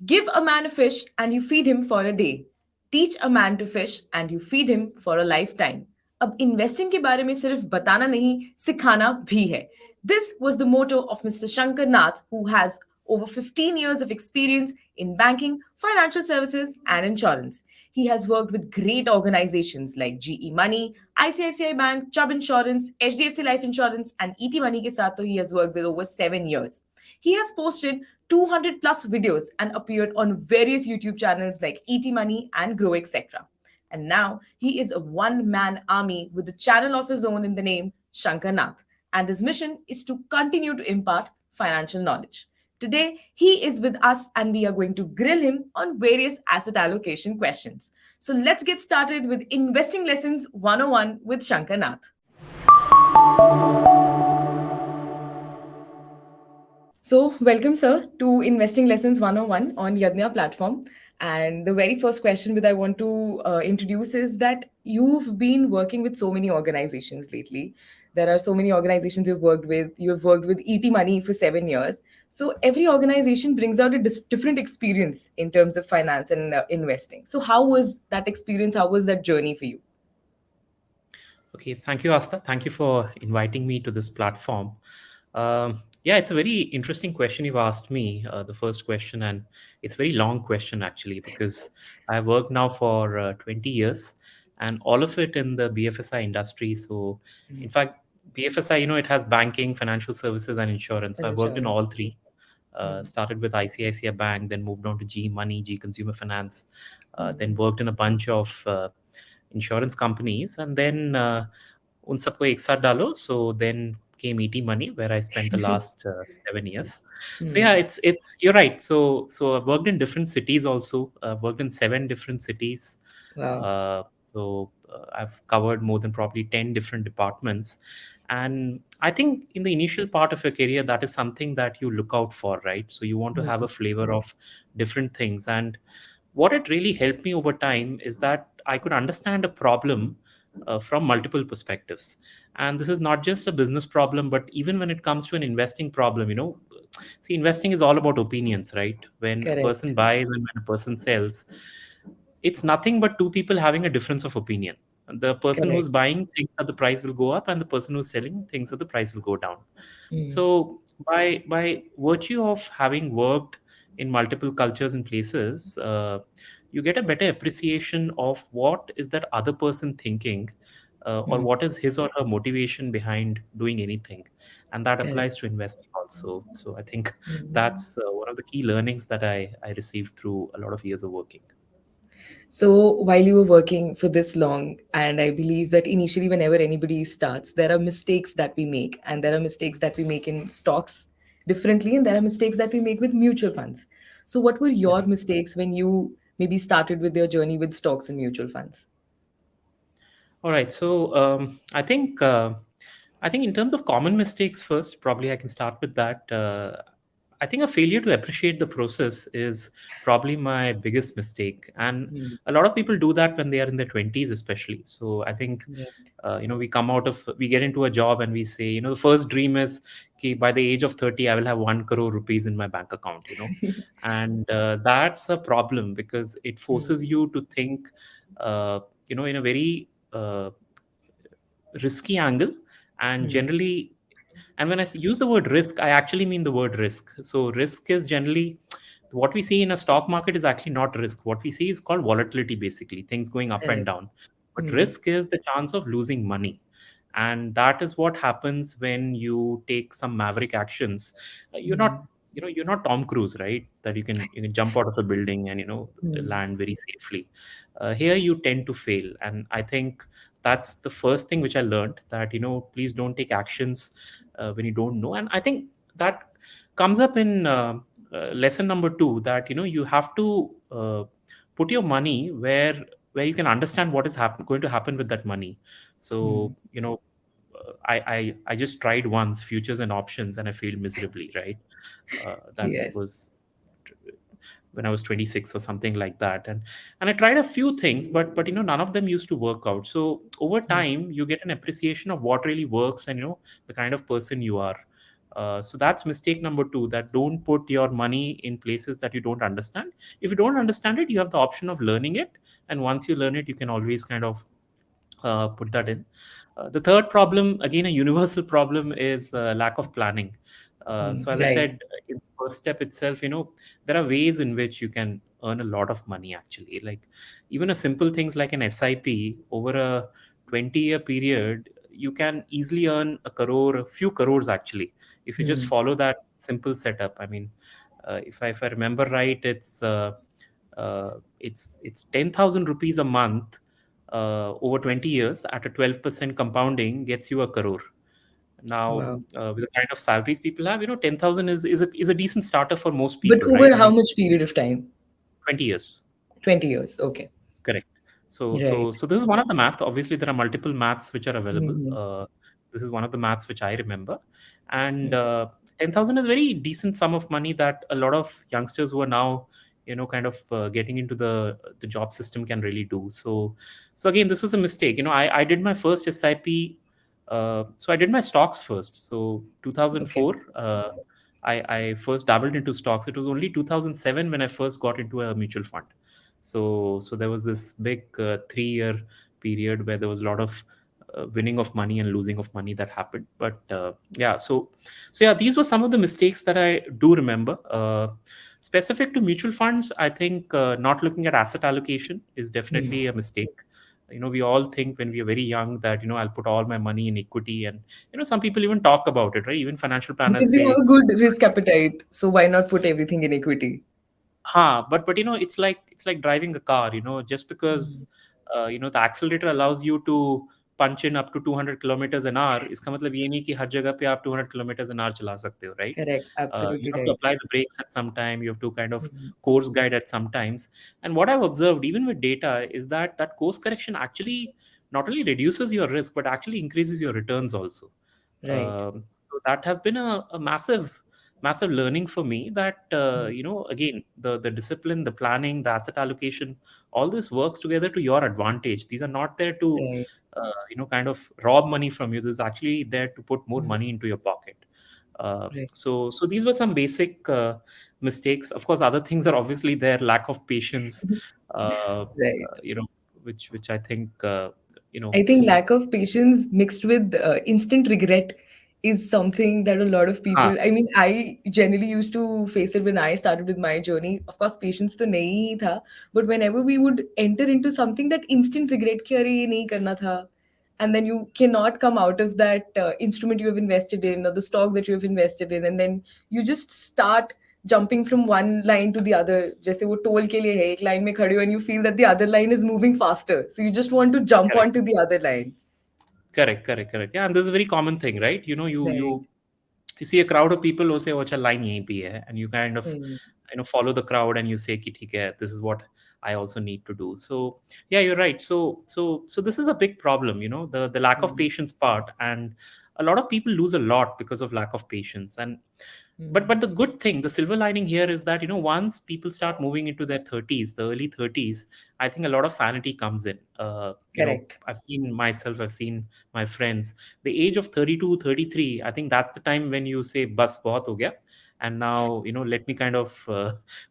Give a man a fish and you feed him for a day. Teach a man to fish and you feed him for a lifetime. अब investing के बारे में सिर्फ बताना नहीं सिखाना भी है. This was the motto of Mr. Shankar Nath, who has over 15 years of experience in banking, financial services, and insurance. He has worked with great organizations like GE Money, ICICI Bank, Chubb Insurance, HDFC Life Insurance, and ET Money के साथ तो he has worked with over 7 years. He has posted 200 plus videos and appeared on various YouTube channels like ET Money and Grow, etc. And now he is a one man army with a channel of his own in the name Shankar Nath. And his mission is to continue to impart financial knowledge. Today, he is with us and we are going to grill him on various asset allocation questions. So let's get started with Investing Lessons 101 with Shankar Nath. So, welcome, sir, to Investing Lessons 101 on Yadnya platform. And the very first question that I want to introduce is that you've been working with so many organizations lately. There are so many organizations you've worked with. You've worked with ET Money for 7 years. So, every organization brings out a different experience in terms of finance and investing. So, how was that experience? How was that journey for you? Okay, thank you, Asta. Thank you for inviting me to this platform. Yeah, it's a very interesting question you've asked me, the first question, and it's a very long question actually, because I've worked now for 20 years and all of it in the BFSI industry. So, in fact, BFSI, it has banking, financial services, and insurance. So, And I've worked in insurance. all three. Started with ICICI Bank, then moved on to G Money, G Consumer Finance, then worked in a bunch of insurance companies, and then un sabko ek saath dalo. So then came ET Money, where I spent the last 7 years. So yeah, it's you're right. So I've worked in different cities also. I've worked in 7 different cities. Wow. I've covered more than probably 10 different departments. And I think in the initial part of your career, that is something that you look out for, right? So you want to have a flavor of different things. And what it really helped me over time is that I could understand a problem from multiple perspectives. And this is not just a business problem, but even when it comes to an investing problem, see, investing is all about opinions, right? When a Correct. person buys and when a person sells, it's nothing but two people having a difference of opinion. The person who's Correct. buying thinks that the price will go up, and the person who's selling thinks that the price will go down. Mm. So by virtue of having worked in multiple cultures and places, you get a better appreciation of what is that other person thinking, or Mm. what is his or her motivation behind doing anything, and that Correct. applies to investing also. So I think Mm. that's one of the key learnings that I received through a lot of years of working. So, while you were working for this long, and I believe that initially, whenever anybody starts, there are mistakes that we make, and there are mistakes that we make in stocks differently, and there are mistakes that we make with mutual funds. So, what were Yeah. your mistakes when you maybe started with your journey with stocks and mutual funds? All right. So I think in terms of common mistakes first, probably I can start with that. I think a failure to appreciate the process is probably my biggest mistake, and Mm. a lot of people do that when they are in their 20s, especially. So I think Correct. we get into a job and we say, the first dream is, okay, by the age of 30, I will have 1 crore rupees in my bank account. And that's a problem because it Mm. forces you to think, in a very risky angle. And Mm. generally, and when use the word risk, I actually mean the word risk. So risk is generally what we see in a stock market is actually not risk. What we see is called volatility, basically things going up and Correct. down. But Mm. risk is the chance of losing money. And that is what happens when you take some maverick actions. You're Mm. not, you're not Tom Cruise, right? That you can jump out of a building and Mm. land very safely. Here you tend to fail, and I think that's the first thing which I learned, that please don't take actions when you don't know. And I think that comes up in lesson number 2, that you have to put your money where you can understand what is going to happen with that money. Mm. So I just tried once futures and options, and I failed miserably, right? That Yes. was when I was 26 or something like that. And I tried a few things, but none of them used to work out. So over Mm. time, you get an appreciation of what really works, and the kind of person you are. So that's mistake number two, that don't put your money in places that you don't understand. If you don't understand it, you have the option of learning it. And once you learn it, you can always kind of put that in. The third problem, again, a universal problem, is lack of planning. So, as I Right. said, in the first step itself, there are ways in which you can earn a lot of money actually. Like even a simple things like an SIP over a 20-year period, you can easily earn a crore, a few crores actually, if you just Hmm. follow that simple setup. I mean, if I remember right, it's 10,000 rupees a month over 20 years at a 12% compounding gets you a crore. Now, Wow. with the kind of salaries people have, 10,000 is a decent starter for most But people, right? over I how mean, much period of time? 20 years. 20 years. Okay. Correct. So, so, Right. so this is one of the math. Obviously, there are multiple maths which are available. Hmm. This is one of the maths which I remember, and Hmm. 10,000 is very decent sum of money that a lot of youngsters who are now, kind of getting into the job system can really do. So again, this was a mistake. I did my first SIP. So I did my stocks first. So Okay. 2004. I first dabbled into stocks. It was only 2007 when I first got into a mutual fund. So there was this big 3-year period where there was a lot of winning of money and losing of money that happened. But yeah, so yeah, these were some of the mistakes that I do remember. Specific to mutual funds, I think not looking at asset allocation is Hmm. definitely a mistake. We all think when we are very young that I'll put all my money in equity, and some people even talk about it, right? Even financial planners Because they have say, a good risk appetite. So why not put everything in equity? but it's like driving a car. Just Hmm. because the accelerator allows you to punch in up to 200 kilometers an hour, इसका मतलब ये नहीं कि हर जगह पे आप 200 kilometers an hour चला सकते हो, right? Correct. You Absolutely have to right. apply the brakes at some time. You have to kind of Hmm. course guide at some times. And what I've observed, even with data, is that that course correction actually not only reduces your risk but actually increases your returns also. Right. So that has been a massive massive learning for me, that Hmm. again, the discipline, the planning, the asset allocation, all this works together to your advantage. These are not there to Right. kind of rob money from you. This is actually there to put more Hmm. money into your pocket. Right. So these were some basic mistakes. Of course, other things are obviously there: lack of patience, uh, uh, Right. you know which I think you know I think lack of patience mixed with instant regret is something that a lot of huh, people. I mean, I generally used to face it when I started with my journey. Of course, patience to nahi hi tha, but whenever we would enter into something, that instant regret कि अरे ये नहीं करना था, and then you cannot come out of that instrument you have invested in or the stock that you have invested in, and then you just start jumping from one line to the other. जैसे वो toll के लिए है, एक line में खड़े हो and you feel that the other line is moving faster, so you just want to jump correct. onto the other line. Correct. Yeah, and this is a very common thing, right? You Right. you see a crowd of people who say, "Oh, acha line yahi pe hai," and you kind of Hmm. follow the crowd and you say, "Ki theek hai, this is what I also need to do." So yeah, you're right. So this is a big problem, the lack of Hmm. patience part, and a lot of people lose a lot because of lack of patience. And but Hmm. the good thing, the silver lining here is that once people start moving into their 30s, the early 30s, I think a lot of sanity comes in. Correct. I've seen myself, I've seen my friends, the age of 32, 33. I think that's the time when you say bus bahut ho gaya, and now let me kind of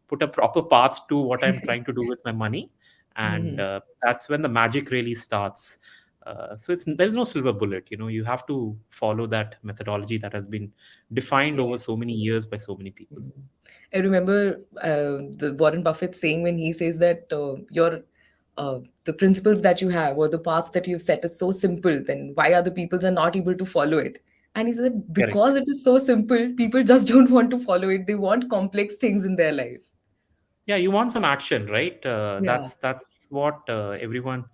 put a proper path to what I'm trying to do with my money. And Hmm. that's when the magic really starts. So there's no silver bullet. You have to follow that methodology that has been defined over Yeah. so many years by so many people. Mhm. I remember the Warren Buffett saying when he says that the principles that you have or the paths that you've set is so simple, then why other people are not able to follow it? And he said Correct. because it is so simple, people just don't want to follow it. They want complex things in their life. Yeah, you want some action, right? Yeah. That's what everyone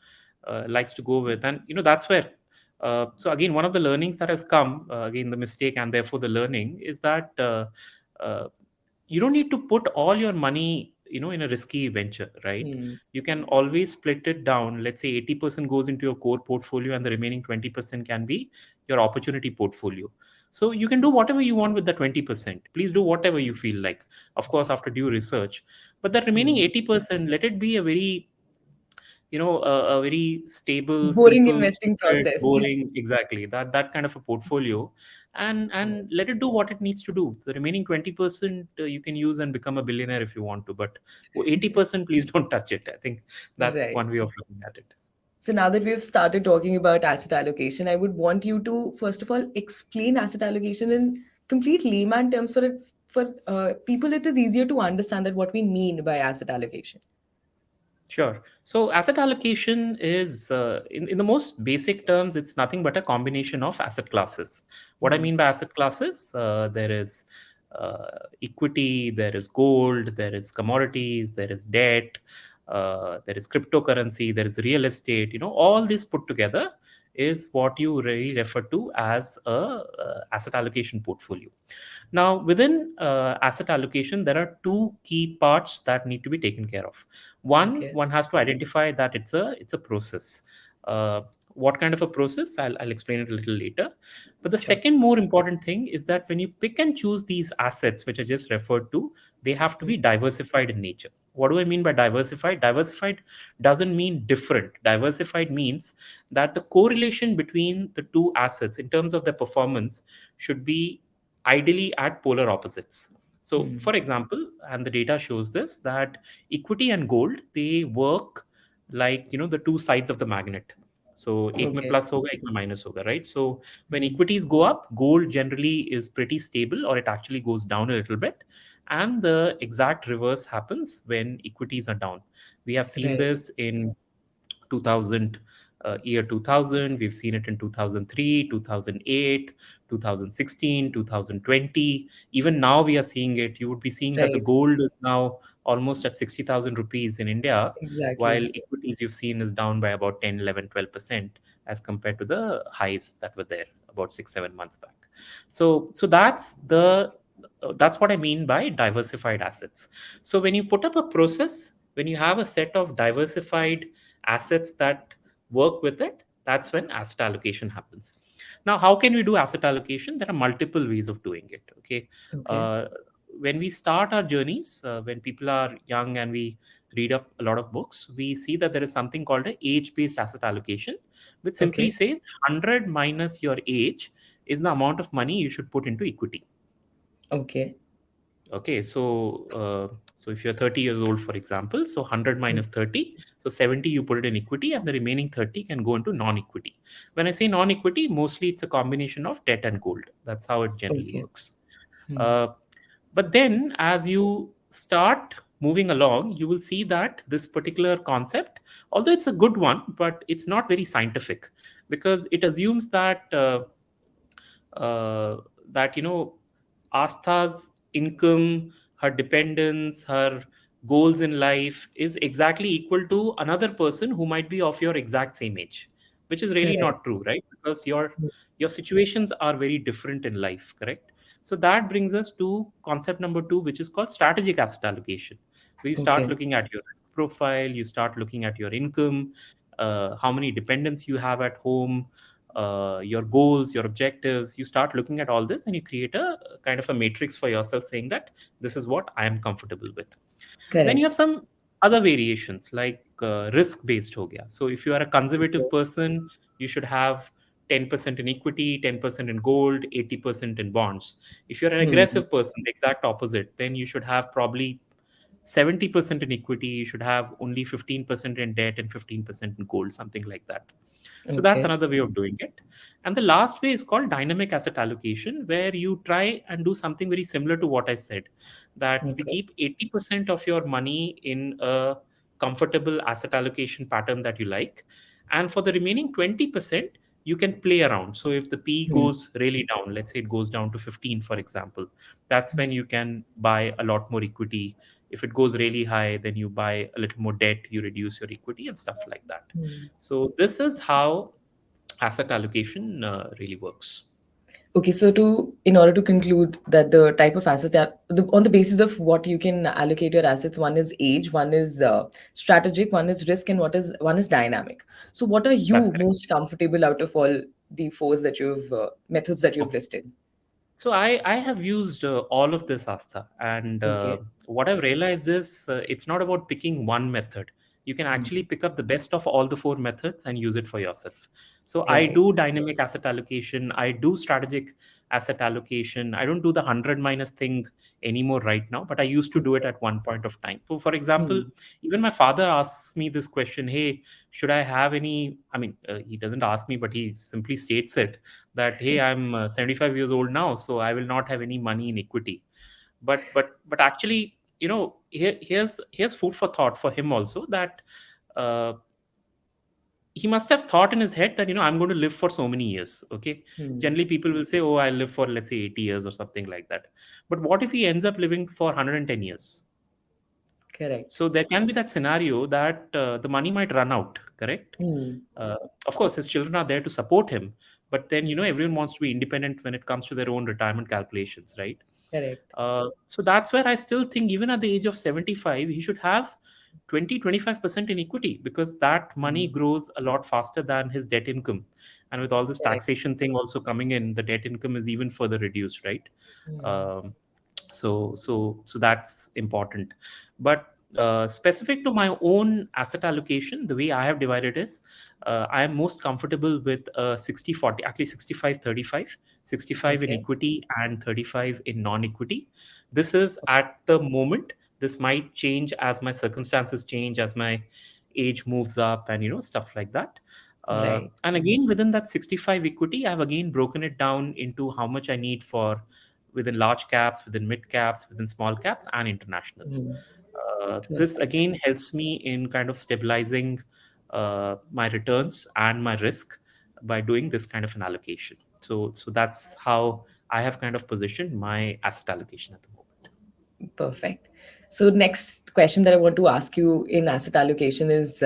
likes to go with, and that's where. So again, one of the learnings that has come, again, the mistake and therefore the learning is that uh, you don't need to put all your money in a risky venture, right? Hmm. You can always split it down. Let's say 80% goes into your core portfolio and the remaining 20% can be your opportunity portfolio. So you can do whatever you want with the 20%. Please do whatever you feel like, of course, after due research. But the remaining Hmm. 80%, let it be a very a very stable, Boring simple, investing stupid, process. boring, exactly that kind of a portfolio, and let it do what it needs to do. The remaining 20% you can use and become a billionaire if you want to, but 80% please don't touch it. I think that's Right. one way of looking at it. So now that we've started talking about asset allocation, I would want you to first of all explain asset allocation in complete layman terms for people. It is easier to understand that what we mean by asset allocation. Sure. So asset allocation is, in the most basic terms, it's nothing but a combination of asset classes. What I Hmm. mean by asset classes, there is equity, there is gold, there is commodities, there is debt, there is cryptocurrency, there is real estate. All this put together is what you really refer to as a asset allocation portfolio. Now, within asset allocation, there are two key parts that need to be taken care of. Okay. One has to identify that it's a process. Uh, what kind of a process? I'll explain it a little later. But the Sure. second more important thing is that when you pick and choose these assets, which I just referred to, they have to Hmm. be diversified in nature. What do I mean by diversified? Diversified doesn't mean different. Diversified means that the correlation between the two assets in terms of their performance should be ideally at polar opposites. So, Hmm. for example, and the data shows this, that equity and gold, they work like the two sides of the magnet. So एक में Okay. plus होगा एक में minus होगा, right? So when Hmm. equities go up, gold generally is pretty stable, or it actually goes down a little bit, and the exact reverse happens when equities are down. We have seen Right. this in 2000, year 2000. We've seen it in 2003, 2008, 2016, 2020. Even now we are seeing it. You would be seeing that the Right. gold is now almost at 60,000 rupees in India, while Exactly. equities you've seen is down by about 10, 11, 12% as compared to the highs that were there about 6, 7 months back. So that's what I mean by diversified assets. So when you put up a process, when you have a set of diversified assets that work with it, that's when asset allocation happens. Now, how can we do asset allocation? There are multiple ways of doing it. Okay. Okay. uh, when we start our journeys, when people are young and we read up a lot of books, we see that there is something called a age-based asset allocation, which simply Okay. says 100 minus your age is the amount of money you should put into equity. Okay. Okay, so if you're 30 years old, for example, so 100 Hmm. minus 30, so 70 you put it in equity, and the remaining 30 can go into non-equity. When I say non-equity, mostly it's a combination of debt and gold. That's how it generally Okay. works. Hmm. Uh, but then, as you start moving along, you will see that this particular concept, although it's a good one, but it's not very scientific, because it assumes uh, that Astha's income, her dependence, her goals in life is exactly equal to another person who might be of your exact same age, which is really Correct. not true, right? Because your situations are very different in life, correct? So that brings us to concept number two, which is called strategic asset allocation, where you start Okay. looking at your risk profile, you start looking at your income, how many dependents you have at home, your goals, your objectives. You start looking at all this and you create a kind of a matrix for yourself saying that this is what I am comfortable with. Then you Correct. have some other variations like risk based ho gaya. So if you are a conservative Okay. person, you should have 10% in equity, 10% in gold, 80% in bonds. If you're an Hmm. aggressive person, the exact opposite, then you should have probably 70% in equity, you should have only 15% in debt and 15% in gold, something like that. So that's Okay. another way of doing it. And the last way is called dynamic asset allocation, where you try and do something very similar to what I said, that you Okay. keep 80% of your money in a comfortable asset allocation pattern that you like. And for the remaining 20%, you can play around. So if the P Hmm. goes really down, let's say it goes down to 15, for example, that's when you can buy a lot more equity. If it goes really high, then you buy a little more debt, you reduce your equity and stuff like that. Hmm. So this is how asset allocation really works. Okay, so in order to conclude that the type of on the basis of what you can allocate your assets, one is age, one is strategic, one is risk, and one is dynamic. So, what are That's you correct. most comfortable out of all the fours that you've methods that you've Okay. listed? So I have used all of this, Astha, and Okay. what I've realized is it's not about picking one method. you can Hmm. actually pick up the best of all the four methods and use it for yourself. So I Right. do dynamic asset allocation, I do strategic asset allocation. I don't do the 100 minus thing anymore right now, but I used to do it at one point of time. So, for example, Hmm. even my father asks me this question, hey, should I have any? I mean, he doesn't ask me, but he simply states it that, hey, I'm 75 years old now, so I will not have any money in equity. But actually, here's food for thought for him also, that uh, he must have thought in his head that, I'm going to live for so many years. Okay, Hmm. generally people will say, oh, I'll live for, let's say, 80 years or something like that. But what if he ends up living for 110 years? Correct. So there can be that scenario that the money might run out, correct? Hmm. uh, of course his children are there to support him, but then, everyone wants to be independent when it comes to their own retirement calculations, right? Correct. So that's where I still think, even at the age of 75, he should have 20-25% in equity, because that money Hmm. grows a lot faster than his debt income. And with all this Correct. taxation thing also coming in, the debt income is even further reduced, right? Hmm. Um, so that's important. But specific to my own asset allocation, the way I have divided is, I am most comfortable with 60-40, actually 65-35, 65 in Okay. equity and 35 in non-equity. This is at the moment. This might change as my circumstances change, as my age moves up, and stuff like that. Right. And again, within that 65 equity, I've again broken it down into how much I need for within large caps, within mid caps, within small caps, and international. Hmm. This Perfect. again helps me in kind of stabilizing my returns and my risk by doing this kind of an allocation. So that's how I have kind of positioned my asset allocation at the moment. Perfect. So, next question that I want to ask you in asset allocation is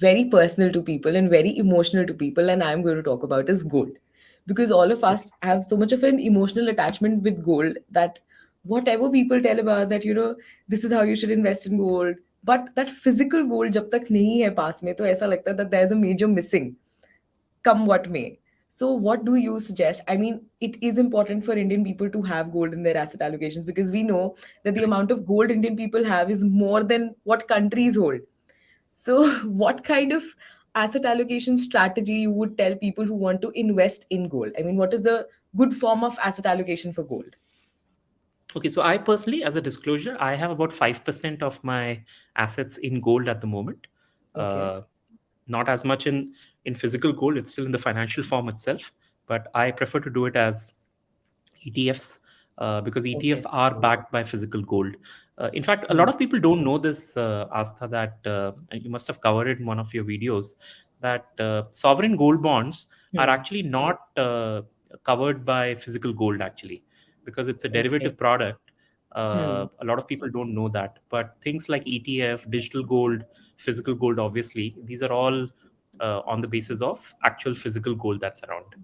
very personal to people and very emotional to people, and I'm going to talk about is gold, because all of Okay. us have so much of an emotional attachment with gold that whatever people tell about that, this is how you should invest in gold, but that physical gold जब तक नहीं है पास में तो ऐसा लगता है that there's a major missing, come what may. So, what do you suggest? I mean, it is important for Indian people to have gold in their asset allocations because we know that the amount of gold Indian people have is more than what countries hold. So, what kind of asset allocation strategy you would tell people who want to invest in gold? I mean, what is the good form of asset allocation for gold? Okay, so I personally, as a disclosure, I have about 5% of my assets in gold at the moment. Okay. Uh, Not as much in physical gold; it's still in the financial form itself. But I prefer to do it as ETFs, because ETFs Okay. are backed by physical gold. In fact, a lot Hmm. of people don't know this, Astha, that and you must have covered it in one of your videos, that sovereign gold bonds are Hmm. actually not covered by physical gold, actually, because it's a Okay. derivative product. Hmm. A lot of people don't know that. But things like ETF, digital gold, physical gold, obviously, these are all on the basis of actual physical gold that's around.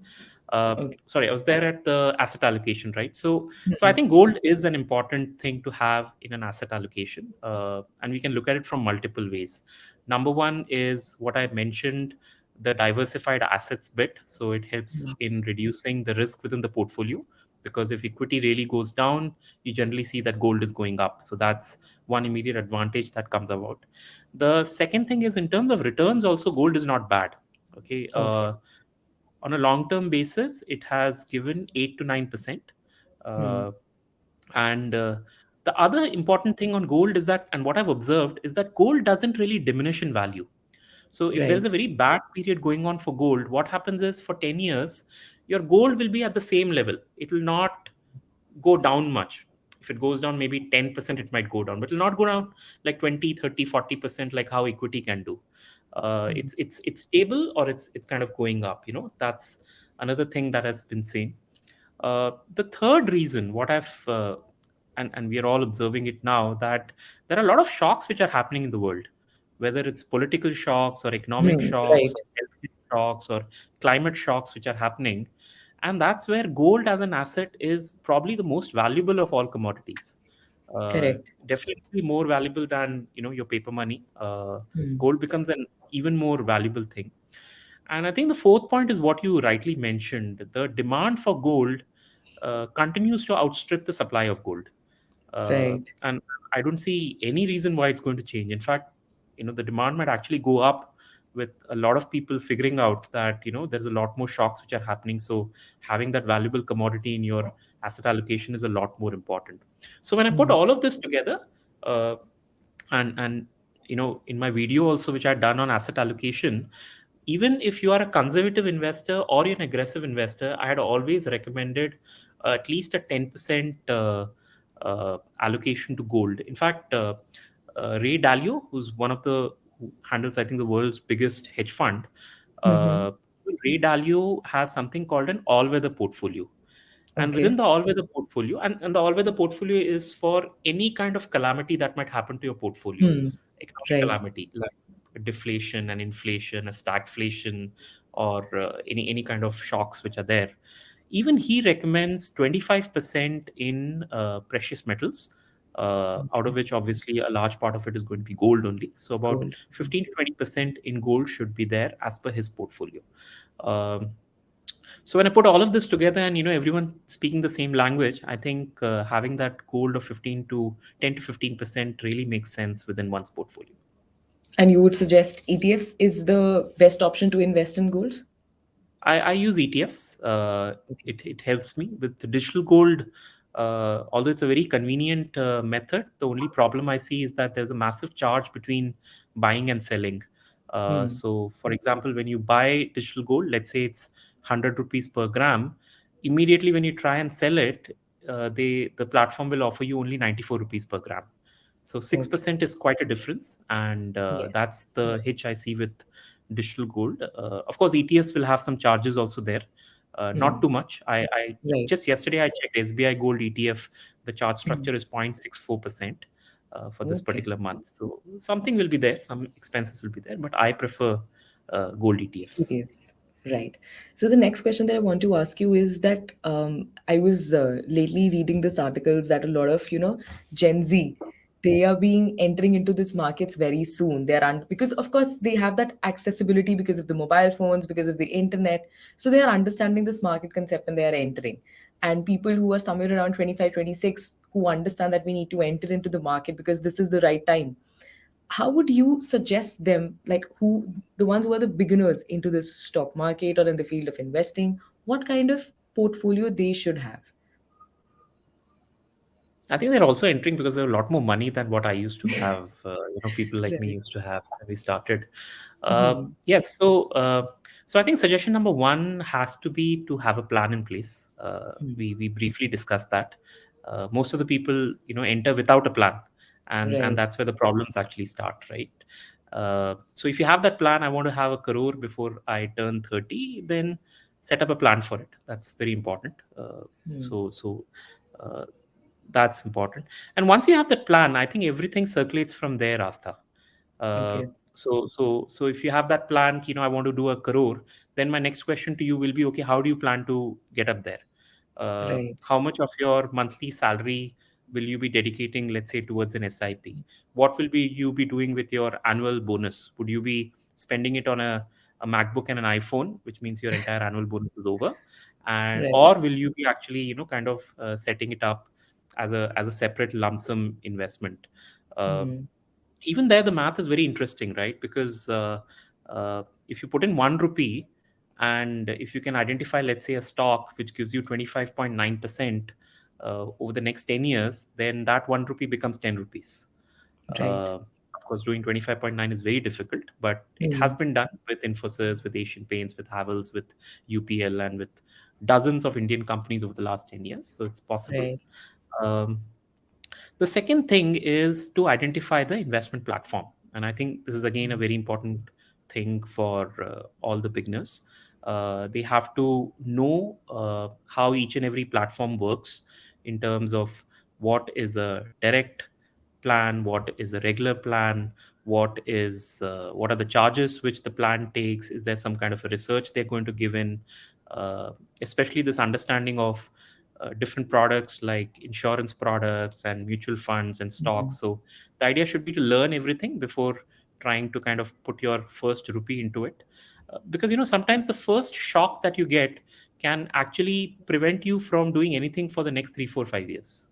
Okay. Sorry, I was there at the asset allocation, right? So I Hmm. think gold is an important thing to have in an asset allocation, and we can look at it from multiple ways. Number one is what I mentioned, the diversified assets bit. So it helps Hmm. in reducing the risk within the portfolio, because if equity really goes down, you generally see that gold is going up. So that's one immediate advantage that comes about. The second thing is, in terms of returns, also gold is not bad. Okay. Okay. On a long term basis, it has given 8 to 9%. Hmm. Uh, and the other important thing on gold is that, and what I've observed is that gold doesn't really diminish in value. So if there's Right. a very bad period going on for gold, what happens is, for 10 years, your gold will be at the same level. It will not go down much. If it goes down maybe 10%, it might go down, but it will not go down like 20, 30, 40% like how equity can do. Hmm. It's stable, or it's kind of going up. That's another thing that has been seen. The third reason, what I've and we are all observing it now, that there are a lot of shocks which are happening in the world, whether it's political shocks or economic Hmm. shocks Right. or health shocks or climate shocks which are happening. And that's where gold as an asset is probably the most valuable of all commodities. Correct. Definitely more valuable than your paper money. Hmm. Gold becomes an even more valuable thing. And I think the fourth point is what you rightly mentioned. The demand for gold continues to outstrip the supply of gold. Right. And I don't see any reason why it's going to change. In fact, the demand might actually go up with a lot of people figuring out that there's a lot more shocks which are happening. So having that valuable commodity in your asset allocation is a lot more important. So when I put Hmm. all of this together, uh, and in my video also which I'd done on asset allocation, even if you are a conservative investor or you're an aggressive investor, I had always recommended at least a 10% allocation to gold. In fact, Ray Dalio, who's one of the who handles, I think, the world's biggest hedge fund, Mm-hmm. uh, Ray Dalio has something called an all-weather portfolio. And within Okay. the all-weather portfolio, and the all-weather portfolio is for any kind of calamity that might happen to your portfolio, Hmm. economic Right. calamity like deflation and inflation, a stagflation, or any kind of shocks which are there. Even he recommends 25% in precious metals, out of Okay. which obviously a large part of it is going to be gold only. So about Gold. 15 to 20% in gold should be there as per his portfolio. Um, so when I put all of this together and everyone speaking the same language, I think having that gold of 15 to 10 to 15% really makes sense within one's portfolio. And you would suggest ETFs is the best option to invest in golds? I use ETFs. Okay. It helps me with the digital gold. Although it's a very convenient method, the only problem I see is that there's a massive charge between buying and selling. Hmm. So, for example, when you buy digital gold, let's say it's 100 rupees per gram, immediately when you try and sell it, the platform will offer you only 94 rupees per gram. So Okay. 6% is quite a difference, and Yes. that's the hitch I see with digital gold. Of course, ETFs will have some charges also there, not Hmm. too much. I Right. just yesterday I checked SBI Gold ETF. The charge Hmm. structure is 0.64% for this Okay. particular month. So something will be there, some expenses will be there, but I prefer gold ETFs. ETFs. Right. So the next question that I want to ask you is that I was lately reading this articles that a lot of Gen Z, they are being entering into this markets very soon. They are because of course they have that accessibility because of the mobile phones, because of the internet. So they are understanding this market concept and they are entering. And people who are somewhere around 25, 26, who understand that we need to enter into the market because this is the right time, how would you suggest them, like who, the ones who are the beginners into this stock market or in the field of investing, what kind of portfolio they should have? I think they're also entering because there's a lot more money than what I used to have. People like me Right. used to have when we started. Hmm. Yes, so I think suggestion number one has to be to have a plan in place. Hmm. We briefly discussed that. Most of the people enter without a plan, and Right. that's where the problems actually start, right? So if you have that plan, I want to have a crore before I turn 30, then set up a plan for it. That's very important. Hmm. So. Uh, that's important. And once you have that plan, I think everything circulates from there, Astha. Uh, Okay. so if you have that plan, I want to do a crore, then my next question to you will be, okay, how do you plan to get up there? Right. How much of your monthly salary will you be dedicating, let's say, towards an SIP? What will be you be doing with your annual bonus? Would you be spending it on a MacBook and an iPhone, which means your entire annual bonus is over? And or Right. will you be actually, kind of setting it up as a separate lump sum investment? Uh, Hmm. Even there the math is very interesting, right? Because if you put in 1 rupee, and if you can identify, let's say, a stock which gives you 25.9% over the next 10 years, then that 1 rupee becomes 10 rupees. Right. Of course, doing 25.9 is very difficult, but it has Hmm. been done with Infosys, with Asian Paints, with Havels, with UPL, and with dozens of Indian companies over the last 10 years. So it's possible. Right. Um, the second thing is to identify the investment platform. And I think this is again a very important thing for all the beginners. They have to know how each and every platform works in terms of what is a direct plan, what is a regular plan, what are the charges which the plan takes, is there some kind of a research they're going to give in, uh, especially this understanding of different products like insurance products and mutual funds and Hmm. stocks. So the idea should be to learn everything before trying to kind of put your first rupee into it. Because sometimes the first shock that you get can actually prevent you from doing anything for the next 3 4 5 years.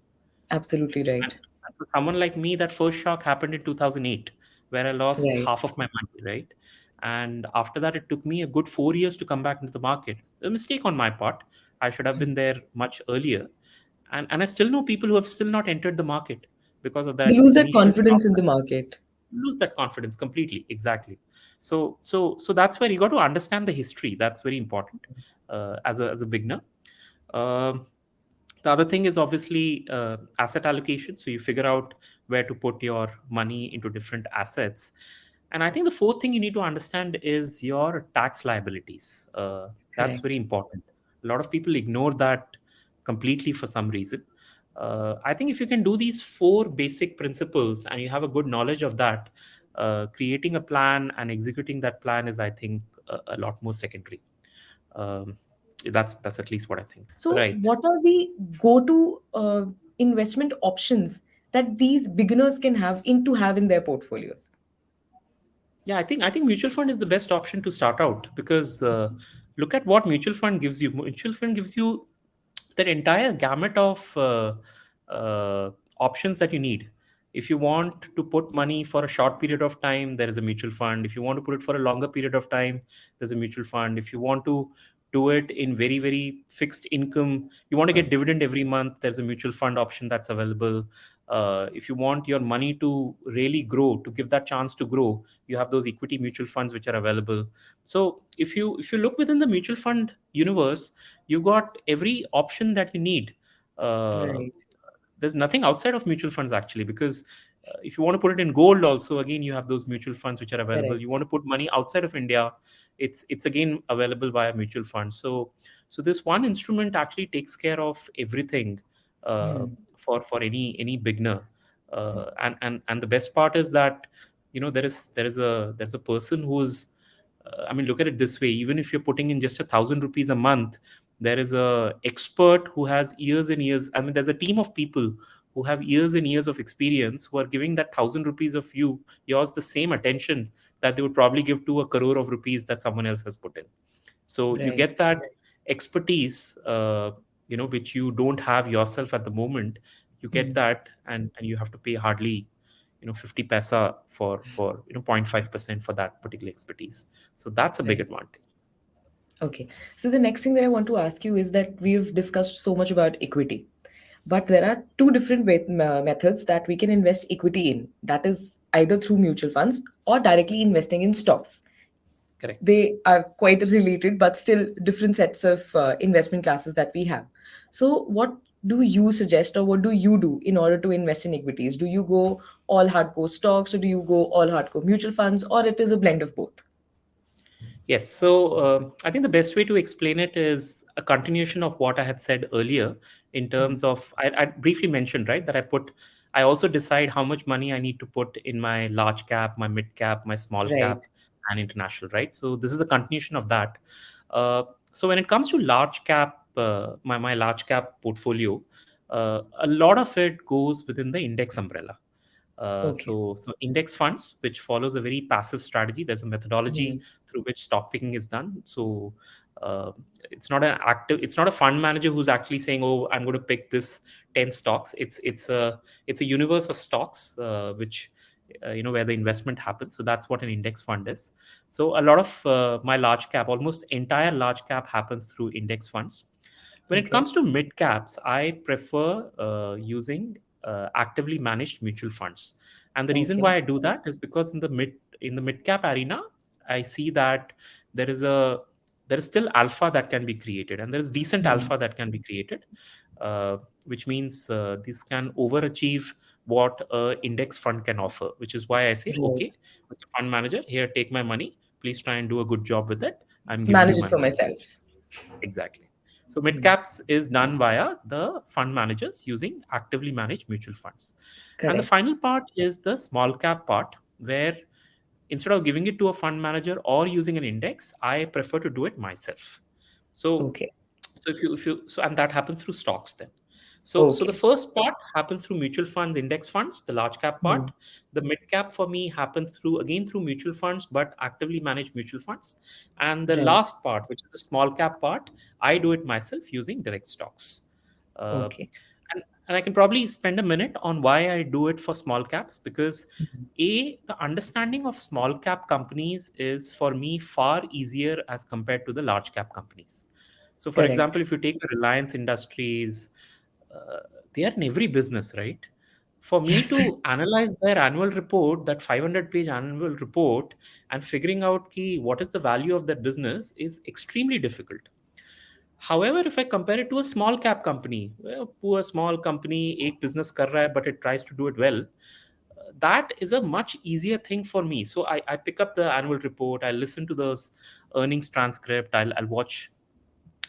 Absolutely And, right. and for someone like me, that first shock happened in 2008. where I lost Right. half of my money, right? And after that, it took me a good 4 years to come back into the market. A mistake on my part. I should have been there much earlier. And I still know people who have still not entered the market because of They that lose that initial confidence in the market. lose that confidence completely. Exactly. So that's where you got to understand the history. That's very important as a beginner. Um the other thing is obviously asset allocation. So you figure out where to put your money into different assets. And I think the fourth thing you need to understand is your tax liabilities. That's very Correct. important. A lot of people ignore that completely for some reason. I think if you can do these four basic principles and you have a good knowledge of that, creating a plan and executing that plan is, I think, a lot more secondary. Um, that's at least what I think. So, Right. what are the go-to investment options that these beginners can have in their portfolios? Yeah, I think mutual fund is the best option to start out because look at what mutual fund gives you. Mutual fund gives you that entire gamut of uh, options that you need. If you want to put money for a short period of time, there is a mutual fund. If you want to put it for a longer period of time, there's a mutual fund. If you want to do it in very, very fixed income, you want to get dividend every month, there's a mutual fund option that's available. If you want your money to really grow, to give that chance to grow, you have those equity mutual funds which are available. So if you look within the mutual fund universe, you got every option that you need. uh, Right. there's nothing outside of mutual funds actually, because if you want to put it in gold also, again you have those mutual funds which are available. You Correct. want to put money outside of India, it's again available via mutual funds. So this one instrument actually takes care of everything uh, Mhm. for any beginner. And the best part is that there's a person who's I mean, look at it this way: even if you're putting in just 1,000 rupees a month, there is a expert who has years and years. I mean, there's a team of people who have years and years of experience who are giving that 1,000 rupees of yours the same attention that they would probably give to a crore of rupees that someone else has put in. So you Right. get that expertise, which you don't have yourself at the moment. You get Mhm. that, and you have to pay hardly 50 paisa for 0.5% for that particular expertise. So that's a big Right. advantage. Okay. So the next thing that I want to ask you is that we've discussed so much about equity, but there are two different methods that we can invest equity in. That is either through mutual funds or directly investing in stocks. Correct. They are quite related, but still different sets of investment classes that we have. So, what do you suggest, or what do you do in order to invest in equities? Do you go all hardcore stocks, or do you go all hardcore mutual funds, or it is a blend of both? Yes. So I think the best way to explain it is a continuation of what I had said earlier in Mhm. terms of I briefly mentioned, right, that I also decide how much money I need to put in my large cap, my mid cap, my small Right. cap, and international, right? So this is a continuation of that. So when it comes to large cap, my large cap portfolio, a lot of it goes within the index umbrella. Okay. So index funds, which follows a very passive strategy. There's a methodology Mhm. through which stock picking is done. So uh, it's not a fund manager who's actually saying, "Oh, I'm going to pick this 10 stocks." It's a universe of stocks, which where the investment happens. So that's what an index fund is. So a lot of my large cap, almost entire large cap, happens through index funds. When it Okay. comes to mid caps, I prefer using actively managed mutual funds. And the reason Okay. why I do that is because in the mid cap arena, I see that there is a there is still alpha that can be created, and there is decent Mhm. alpha that can be created, uh, which means this can overachieve what a index fund can offer. Which is why I say, Right. okay, Mr. Fund Manager, here, take my money. Please try and do a good job with it. I'm giving you Manage it my for money. So myself. exactly. So mid Mhm. caps is done via the fund managers using actively managed mutual funds. And the Correct. final part is the small cap part, where instead of giving it to a fund manager or using an index, I prefer to do it myself. So Okay. if you so and that happens through stocks then. So the Okay. first part happens through mutual funds, index funds, the large cap part. Mhm. The mid cap for me happens through mutual funds, but actively managed mutual funds. And the Right. last part, which is the small cap part, I do it myself using direct stocks. uh, Okay. And I can probably spend a minute on why I do it for small caps, because the understanding of small cap companies is for me far easier as compared to the large cap companies. So, for Correct. example, if you take the Reliance Industries, uh, they are in every business, right? For me Yes. to analyze their annual report, that 500-page annual report, and figuring out what is the value of that business is extremely difficult. However, if I compare it to a small cap company, well, poor small company, एक business कर रहा है, but it tries to do it well, that is a much easier thing for me. So I pick up the annual report, I listen to those earnings transcript, I'll watch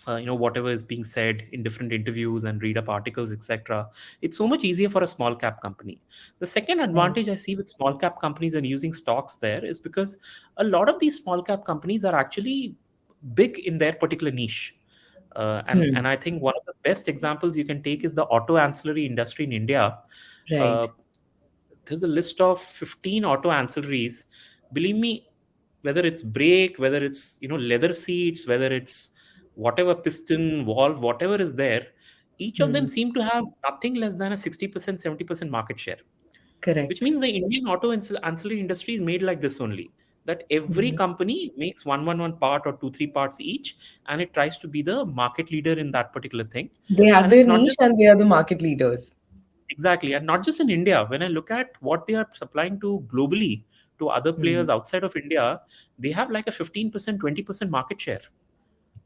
whatever is being said in different interviews and read up articles, etc. It's so much easier for a small cap company. The second Right. advantage I see with small cap companies and using stocks there is because a lot of these small cap companies are actually big in their particular niche. And Hmm. I think one of the best examples you can take is the auto ancillary industry in India. Right. Uh, there's a list of 15 auto ancillaries. Believe me, whether it's brake, whether it's leather seats, whether it's whatever piston, valve, whatever is there, each of them Hmm. seem to have nothing less than a 60%, 70% market share, which Correct. means the Indian auto ancillary industry is made like this only. That every Mhm. company makes one part or two, three parts each, and it tries to be the market leader in that particular thing. They have And their it's not niche just and they are the market leaders. exactly, and not just in India. When I look at what they are supplying to globally to other Hmm. players outside of India, they have like a 15%, 20% market share.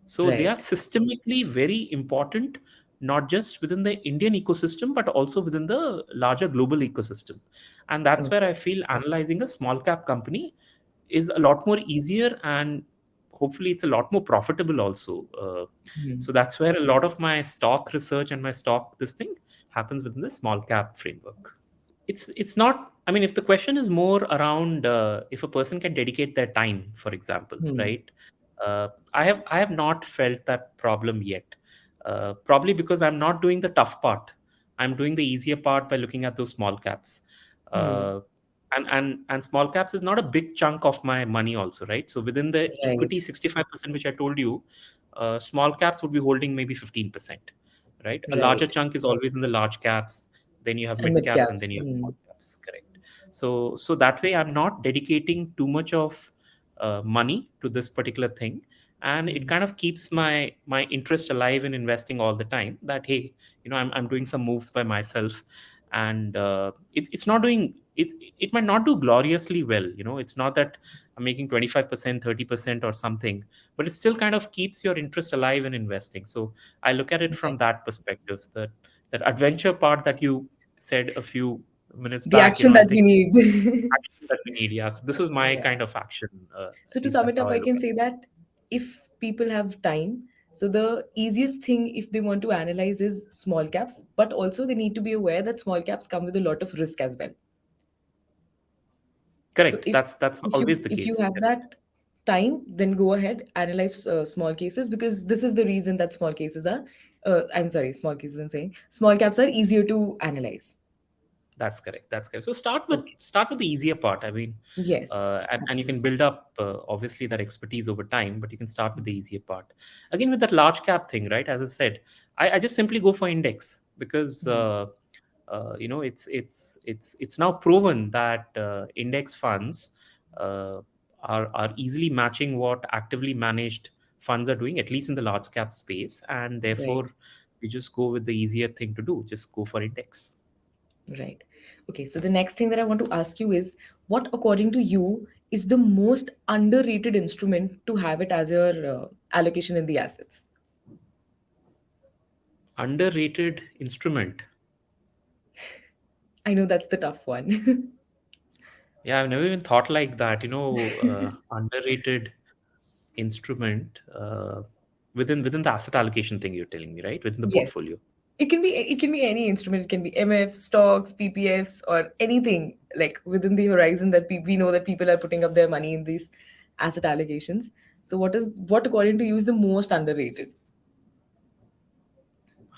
So they are Right. systemically very important, not just within the Indian ecosystem, but also within the larger global ecosystem. And that's where Okay. I feel analyzing a small cap company is a lot more easier, and hopefully it's a lot more profitable also. Hmm. So that's where a lot of my stock research and my stock this thing happens within the small cap framework. It's not, I mean, if the question is more around if a person can dedicate their time, for example, Hmm. right? I have not felt that problem yet, probably because I'm not doing the tough part. I'm doing the easier part by looking at those small caps. Hmm. Uh, and and and small caps is not a big chunk of my money also, right? So within the Right. equity 65% which I told you, small caps would be holding maybe 15%, right? A larger Right. chunk is always in the large caps, then you have And mid mid caps, and then caps. you have Hmm. small caps, correct? So that way I'm not dedicating too much of money to this particular thing, and it Hmm. kind of keeps my interest alive in investing all the time. That hey, I'm doing some moves by myself, and it's not doing it. It might not do gloriously well. It's not that I'm making 25%, 30% or something, but it still kind of keeps your interest alive in investing. So I look at it from Right. that perspective. That adventure part that you said a few minutes The back, action I that we think need. action that we need. Yeah, so this is my Yeah. kind of action. So At to least sum that's it how up, I I look can at say that if people have time, so the easiest thing if they want to analyze is small caps, but also they need to be aware that small caps come with a lot of risk as well. it. So Correct. if That's if you always the if you case. have Correct. that time, then go ahead analyze small cases, because this is the reason that small cases are I'm sorry, small cases, I'm saying small caps are easier to analyze. That's correct. That's correct. So Okay. start with the easier part. I mean, Yes, and you can absolutely. build up obviously that expertise over time, but you can start with the easier part. Again, with that large cap thing, right? As I said, I just simply go for index because Mhm. it's now proven that index funds uh, are easily matching what actively managed funds are doing, at least in the large cap space, and Right. therefore you just go with the easier thing to do. Just go for index. Right. Okay, so the next thing that I want to ask you is, what, according to you, is the most underrated instrument to have it as your allocation in the assets? Underrated instrument. I know that's the tough one. Yeah, I've never even thought like that. Underrated instrument within the asset allocation thing you're telling me, right? Within the Yes. portfolio. It can be any instrument. It can be MFs, stocks, PPFs, or anything like within the horizon that we know that people are putting up their money in these asset allocations. So what according to you is the most underrated?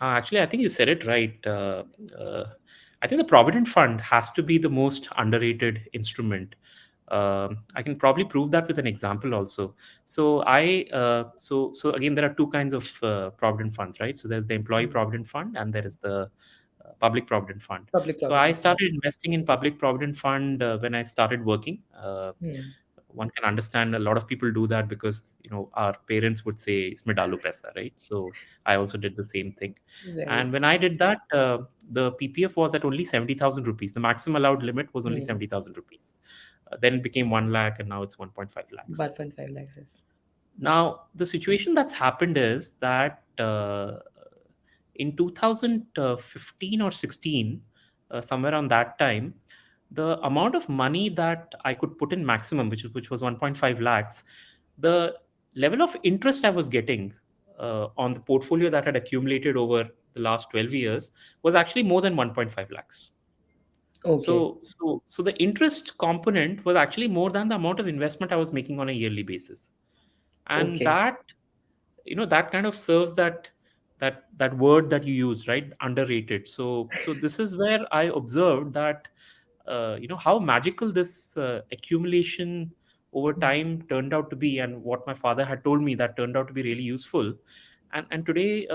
Actually, I think you said it right. Uh, I think the Provident Fund has to be the most underrated instrument. I can probably prove that with an example also. So again, there are two kinds of Provident funds, right? So there's the Employee Provident Fund, and there is the public provident fund. Public So I provident fund. started investing in public provident fund when I started working. Hmm. One can understand a lot of people do that because our parents would say isme dalu paisa, right? So I also did the same thing. And Right. when I did that, the PPF was at only 70,000 rupees. The maximum allowed limit was only Hmm. 70,000 rupees. Then it became 1 lakh and now it's 1.5 lakhs. 1.5 lakhs. Yes. Now, the situation that's happened is that in 2015 or 16, somewhere on that time, the amount of money that I could put in maximum, which was 1.5 lakhs, the level of interest I was getting on the portfolio that had accumulated over the last 12 years was actually more than 1.5 lakhs. Okay. So the interest component was actually more than the amount of investment I was making on a yearly basis, and Okay. that kind of serves that word that you use, right? Underrated. So this is where I observed that how magical this accumulation over Hmm. time turned out to be, and what my father had told me that turned out to be really useful. And today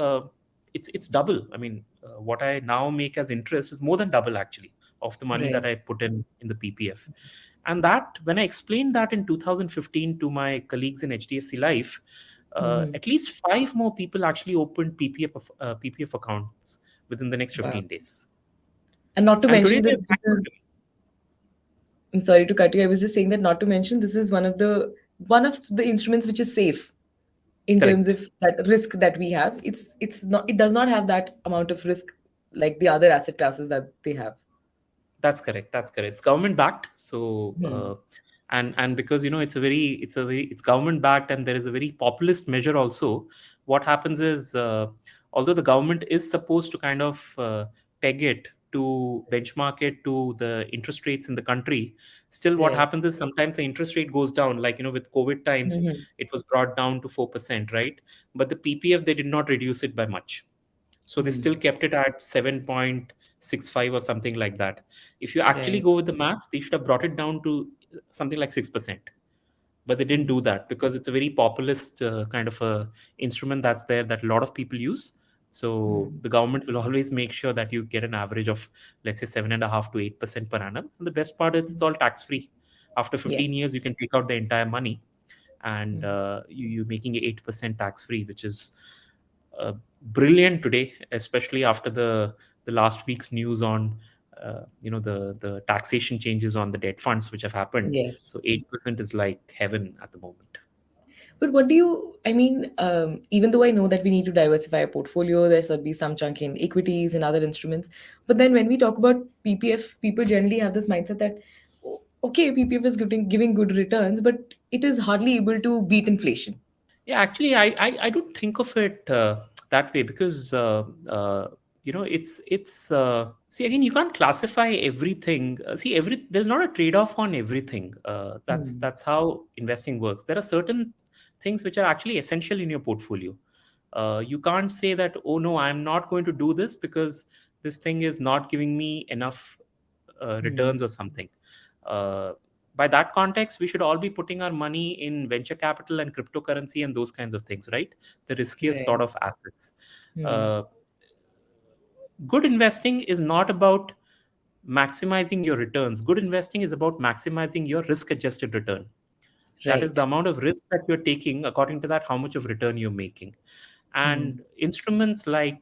it's double. I mean, what I now make as interest is more than double actually of the money that Right. I put in the PPF. And that, when I explained that in 2015 to my colleagues in HDFC Life, Hmm. at least five more people actually opened PPF accounts within the next Wow. 15 days. And not to And today mention this, they're this back to is, I'm sorry to cut you. I was just saying that not to mention this is one of the instruments which is safe in terms correct. of that risk that we have. It does not have that amount of risk like the other asset classes that they have. That's correct. That's correct. It's government backed. So, Hmm. and because it's government backed, and there is a very populist measure also. What happens is, although the government is supposed to kind of peg it to benchmark it to the interest rates in the country, still what Right. happens is sometimes the interest rate goes down. Like with COVID times, Hmm. it was brought down to 4%, right? But the PPF, they did not reduce it by much. So they Hmm. still kept it at 7.65 or something like that. If you actually Right. go with the maths, they should have brought it down to something like 6%. But they didn't Hmm. do that because it's a very populist kind of a instrument that's there that a lot of people use. So Hmm. the government will always make sure that you get an average of, let's say, 7.5 to 8% per annum. And the best part is it's all tax free. After 15 Yes. years, you can take out the entire money, and Hmm. you're making it 8% tax free, which is brilliant today, especially after the last week's news on the taxation changes on the debt funds which have happened. Yes. So 8% is like heaven at the moment. But what do you, I mean, even though I know that we need to diversify our portfolio, there should be some chunk in equities and other instruments. But then when we talk about PPF, people generally have this mindset that, okay, PPF is giving good returns, but it is hardly able to beat inflation. Yeah, actually, I don't think of it that way because it's see, again, you can't classify everything. See, there's not a trade-off on everything. That's Hmm. that's how investing works. There are certain things which are actually essential in your portfolio. You can't say that, oh no, I'm not going to do this because this thing is not giving me enough Hmm. returns or something. Uh, by that context, we should all be putting our money in venture capital and cryptocurrency and those kinds of things, right? The riskiest sort Right. of assets. Hmm. Uh, Good investing is not about maximizing your returns. Good investing is about maximizing your risk adjusted return. That is the Right. amount of risk that you're taking. According to that, how much of return you're making. Hmm. And instruments like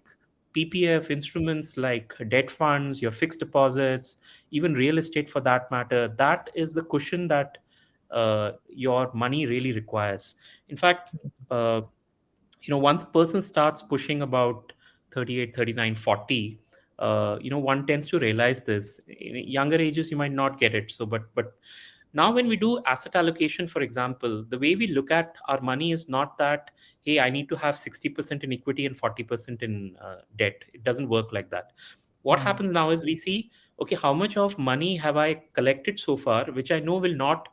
PPF, instruments like debt funds, your fixed deposits, even real estate for that matter, that is the cushion that your money really requires. In fact, uh, once a person starts pushing about 38, 39, 40, one tends to realize this. In younger ages you might not get it. So but now when we do asset allocation, for example, the way we look at our money is not that, hey, I need to have 60% in equity and 40% in debt. It doesn't work like that. What Hmm. happens now is we see, okay, how much of money have I collected so far which I know will not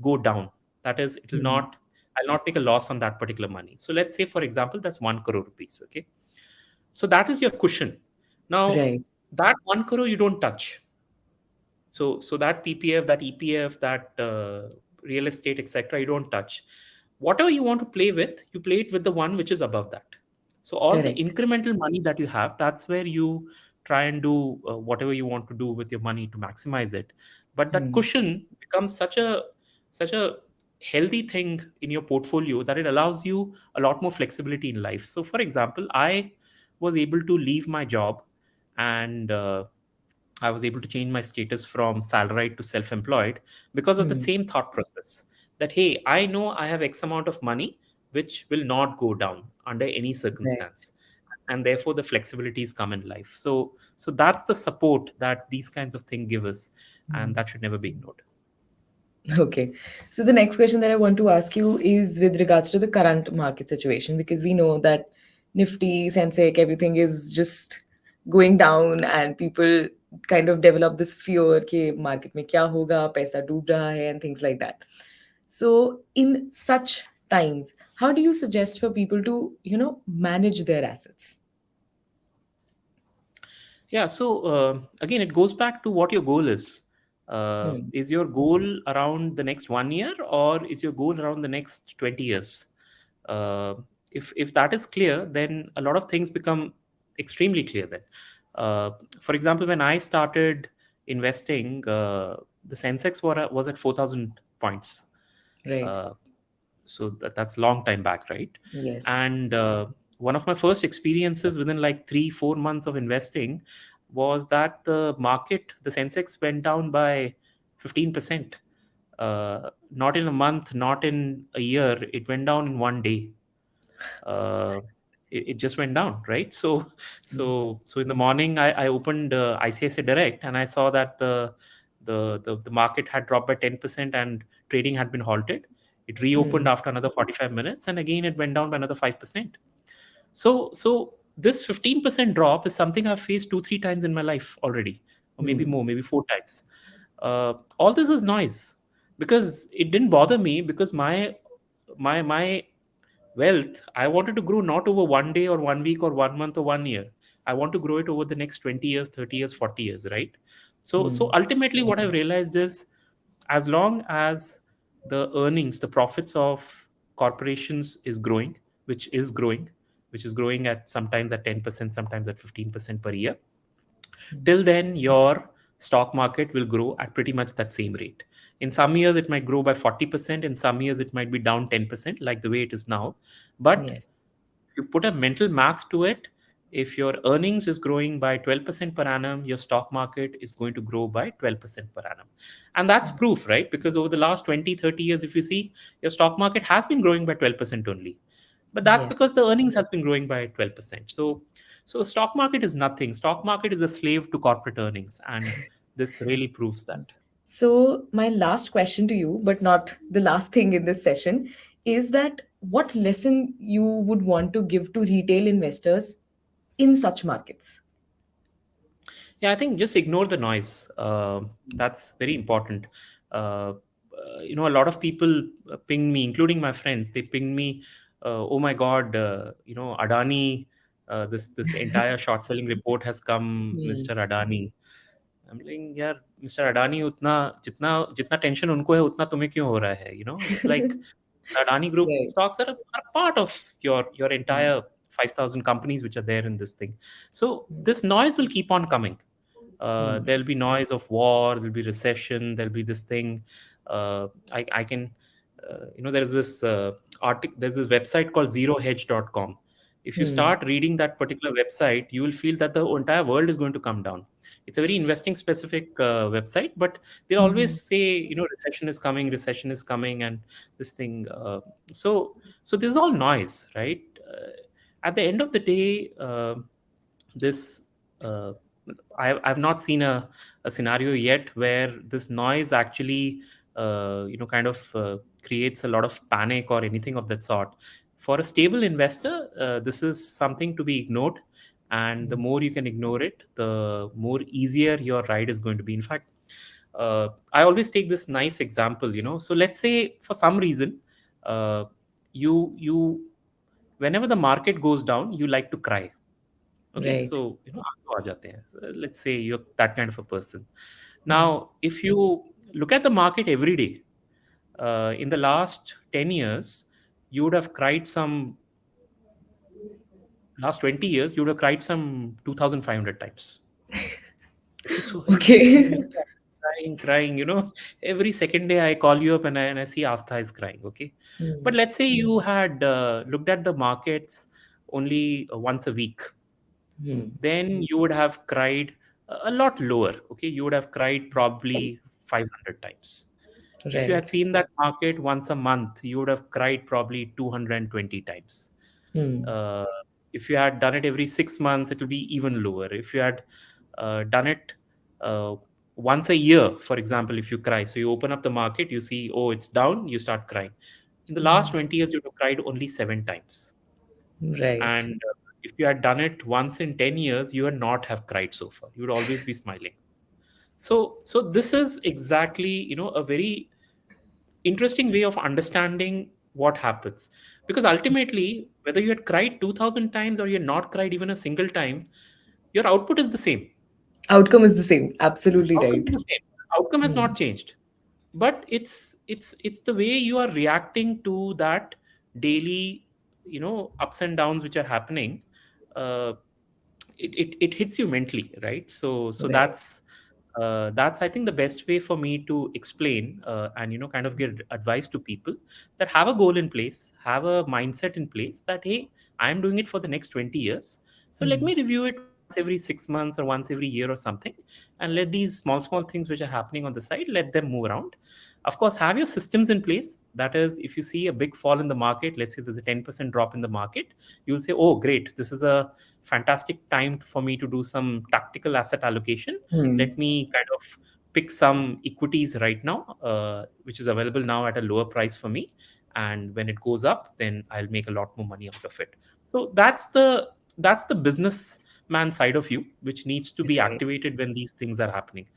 go down. That is, it will Hmm. not, I'll not make a loss on that particular money. So let's say, for example, that's 1 crore rupees. Okay. So that is your cushion. Now, Right. that 1 crore you don't touch. So that PPF, that EPF, that real estate, etc., you don't touch. Whatever you want to play with, you play it with the one which is above that. So all the Correct. incremental money that you have, that's where you try and do whatever you want to do with your money to maximize it. But that Hmm. cushion becomes such a healthy thing in your portfolio that it allows you a lot more flexibility in life. So for example, I was able to leave my job, and I was able to change my status from salaried to self-employed because of the Hmm. same thought process, that hey, I know I have X amount of money which will not go down under any Right. circumstance, and therefore the flexibilities come in life. So that's the support that these kinds of things give us, and Hmm. that should never be ignored. Okay. So the next question that I want to ask you is with regards to the current market situation, because we know that Nifty, Sensex, everything is just going down, and people kind of develop this fear कि market में क्या होगा, पैसा डूब रहा है, and things like that. So in such times, how do you suggest for people to, manage their assets? Yeah, so again, it goes back to what your goal is. Hmm. Is your goal around the next 1 year, or is your goal around the next 20 years? Uh, if that is clear, then a lot of things become extremely clear then. Uh, for example, when I started investing, the Sensex was at 4,000 points. Right. Uh, so that's a long time back, right? Yes. And one of my first experiences within like 3 4 months of investing was that the Sensex went down by 15%. Not in a month, not in a year, it went down in one day. uh, it just went down, right? So Hmm. so in the morning, I opened ICICI Direct, and I saw that the market had dropped by 10%, and trading had been halted. It reopened Hmm. after another 45 minutes, and again it went down by another 5%. So this 15% drop is something I've faced 2 3 times in my life already, or maybe Hmm. more, maybe 4 times. All this is noise, because it didn't bother me, because my wealth, I wanted to grow not over one day or 1 week or 1 month or 1 year. I want to grow it over the next 20 years, 30 years, 40 years, right? So Hmm. ultimately what I've realized is, as long as the earnings, the profits of corporations is growing, which is growing, which is growing at sometimes at 10%, sometimes at 15% per year, Hmm. till then your stock market will grow at pretty much that same rate. In some years it might grow by 40%, in some years it might be down 10%, like the way it is now. But Yes. if you put a mental math to it, if your earnings is growing by 12% per annum, your stock market is going to grow by 12% per annum. And that's proof, right? Because over the last 20, 30 years, if you see, your stock market has been growing by 12% only. But that's Yes. because the earnings has been growing by 12%. So stock market is nothing. Stock market is a slave to corporate earnings. And this really proves that. So, my last question to you, but not the last thing in this session, is that what lesson you would want to give to retail investors in such markets? Yeah, I think just ignore the noise. That's very important. A lot of people ping me, including my friends. They ping me, "Oh my God, Adani, this entire short selling report has come, Hmm. Mr. Adani." I'm like, यार, Mr. Adani उतना जितना जितना tension उनको है उतना तुम्हें क्यों हो रहा है? It's like the Adani Group Right. stocks are part of your entire 5,000 companies which are there in this thing. So this noise will keep on coming. Hmm. There'll be noise of war, there'll be recession, there'll be this thing. I can, there's this article, there's this website called zerohedge.com. If you Hmm. start reading that particular website, you will feel that the entire world is going to come down. It's a very investing specific website, but they Hmm. always say, recession is coming, and this thing. So this is all noise, right? At the end of the day, this uh, I've not seen a scenario yet where this noise actually kind of creates a lot of panic or anything of that sort. For a stable investor, this is something to be ignored, and the more you can ignore it, the more easier your ride is going to be. In fact, I always take this nice example. So let's say for some reason, uh, you whenever the market goes down, you like to cry. Okay, Right. so आंसू आ जाते हैं. So, let's say you're that kind of a person. Hmm. Now, if you look at the market every day, in the last 10 years, you would have cried some last 20 years, you would have cried some 2,500 times. So Okay. crying. Every second day I call you up and I see Astha is crying. Okay, but Hmm. let's say you had looked at the markets only once a week, Hmm. then you would have cried a lot lower. Okay, you would have cried probably 500 times. If you Right. had seen that market once a month, you would have cried probably 220 times. Hmm. Uh, if you had done it every 6 months, it will be even lower. If you had done it uh, once a year, for example, if you cry, so you open up the market, you see, oh, it's down, you start crying. In the last Hmm. 20 years, you would have cried only 7 times. Right. And if you had done it once in 10 years, you would not have cried so far. You would always be smiling. So this is exactly, a very interesting way of understanding what happens. Because ultimately, whether you had cried 2000 times or you had not cried even a single time, your output is the same. Outcome is the same. Absolutely Outcome right. is the same. Outcome has Hmm. not changed. But it's the way you are reacting to that daily, ups and downs which are happening. Uh, it hits you mentally, right? So Right. that's I think the best way for me to explain and kind of give advice to people that have a goal in place, have a mindset in place that hey, I am doing it for the next 20 years. So let Hmm. me review it once every 6 months or once every year or something, and let these small things which are happening on the side, let them move around. Of course, have your systems in place. That is, if you see a big fall in the market, let's say there's a 10% drop in the market, you'll say, oh great, this is a fantastic time for me to do some tactical asset allocation. Hmm. Let me kind of pick some equities right now, which is available now at a lower price for me. And when it goes up, then I'll make a lot more money out of it. So that's the businessman side of you, which needs to be Right. activated when these things are happening.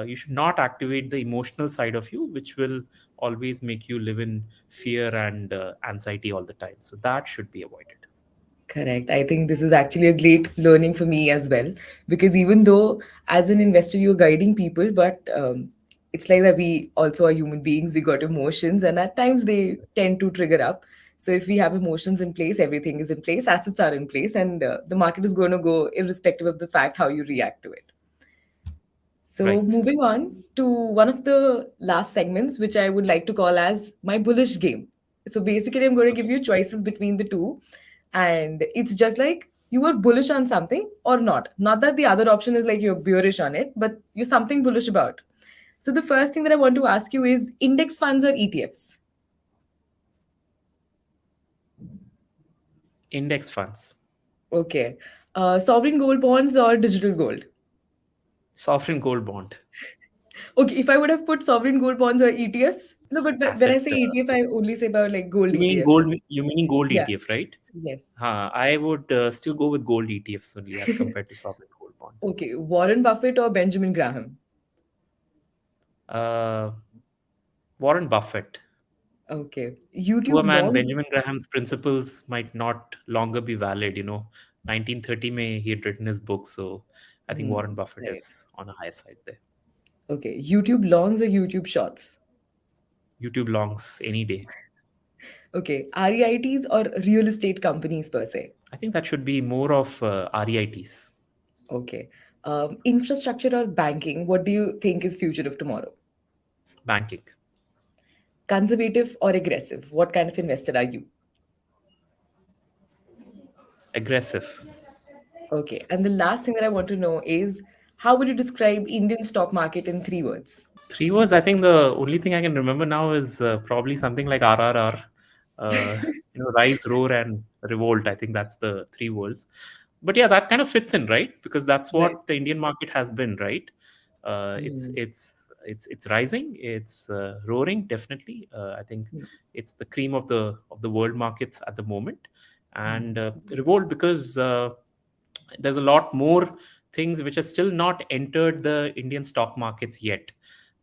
You should not activate the emotional side of you, which will always make you live in fear and anxiety all the time. So that should be avoided. Correct. I think this is actually a great learning for me as well, because even though as an investor you're guiding people, but it's like that we also are human beings. We got emotions, and at times they tend to trigger up. So if we have emotions in place, everything is in place, assets are in place, and the market is going to go irrespective of the fact how you react to it. So, Right. moving on to one of the last segments, which I would like to call as my bullish game. So, basically, I'm going to give Okay. you choices between the two, and it's just like you are bullish on something or not. Not that the other option is like you're bearish on it, but you're something bullish about. So, the first thing that I want to ask you is index funds or ETFs? Index funds. Okay. Sovereign gold bonds or digital gold? Sovereign gold bond. Okay, if I would have put sovereign gold bonds or ETFs, no, but when I Asset. say ETF, I only say about like gold You mean ETFs. gold? You meaning gold Yeah. ETF, right? Yes. I would still go with gold ETFs only as compared to sovereign gold bond. Okay, Warren Buffett or Benjamin Graham? Uh, Warren Buffett. Okay, Poor YouTube man longs. Benjamin Graham's principles might not longer be valid. 1930 May he had written his book, so I think Warren Buffett Right. is on a higher side there. Okay, YouTube longs or YouTube shorts? YouTube longs any day. Okay, REITs or real estate companies per se? I think that should be more of REITs. Okay, infrastructure or banking? What do you think is future of tomorrow? Banking. Conservative or aggressive? What kind of investor are you? Aggressive. Okay, and the last thing that I want to know is how would you describe Indian stock market in 3 words? 3 words. I think the only thing I can remember now is probably something like RRR. Rise, roar, and revolt. I think that's the 3 words. But yeah, that kind of fits in, right? Because that's Right. what the Indian market has been, right? It's Hmm. it's rising, it's roaring, definitely. I think it's the cream of the world markets at the moment, and revolt because there's a lot more things which are still not entered the Indian stock markets yet.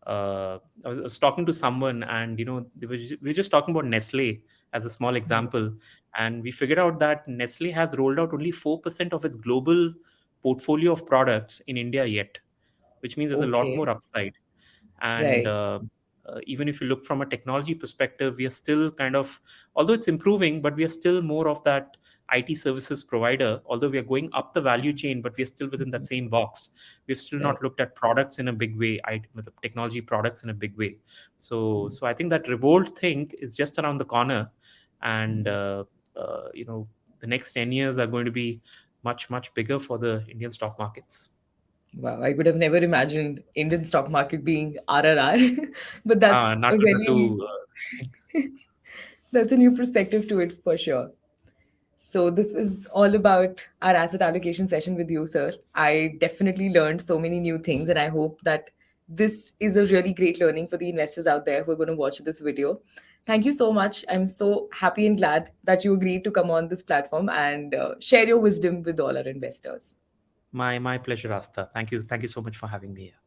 I was talking to someone, and we were just talking about Nestle as a small example, and we figured out that Nestle has rolled out only 4% of its global portfolio of products in India yet, which means there's a lot Okay. more upside. And Right. even if you look from a technology perspective, we are still kind of, although it's improving, but we are still more of that IT services provider. Although we are going up the value chain, but we are still within that same box. We've still Right. not looked at products in a big way, technology products in a big way. So I think that revolt thing is just around the corner, and the next 10 years are going to be much bigger for the Indian stock markets. Wow, I would have never imagined Indian stock market being RRR, but that's Not a to, not very to that's a new perspective to it for sure. So this was all about our asset allocation session with you, sir. I definitely learned so many new things, and I hope that this is a really great learning for the investors out there who are going to watch this video. Thank you so much. I'm so happy and glad that you agreed to come on this platform and share your wisdom with all our investors. my pleasure, Asta. Thank you so much for having me here.